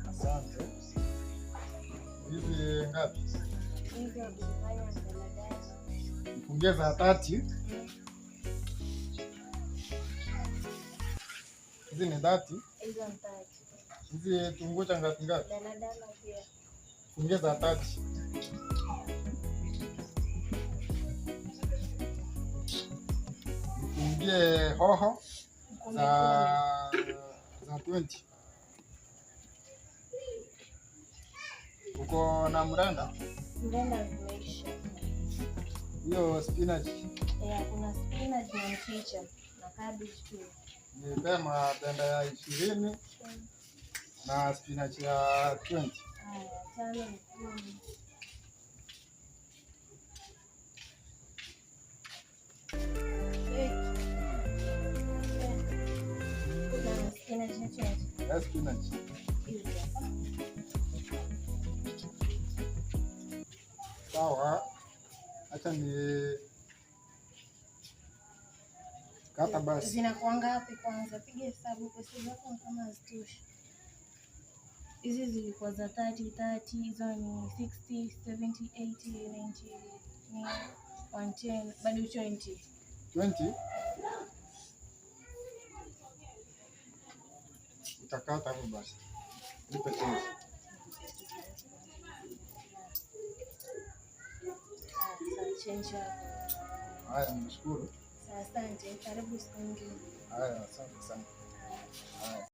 Asante. Hizi ngapi? Ongeza 30. Hizi ni 30. Hizi tungucha ngapi ngapi? Ongeza 30. Nifungie hoho za 20. Uko na mrenda? Mrenda zimeisha. Hiyo spinach. Kuna spinach na mchicha na cabbage tu. Nipe mabenda ya 20 na spinach ya 20. Haya, 5 ni 10. Spinach. Sawa. Acha ni kata basi. Zinakuwa ngapi kwanza? Piga hesabu, pesa zako kama hazitoshi. Hizi zilikuwa za 30, hizo ni 60, 70, 80, 90, 110, bado 20. 20? Utakata hapo basi. Nipe change. Change. Haya, nashukuru. Asante, karibu siku nyingine. Haya, asante sana. Haya.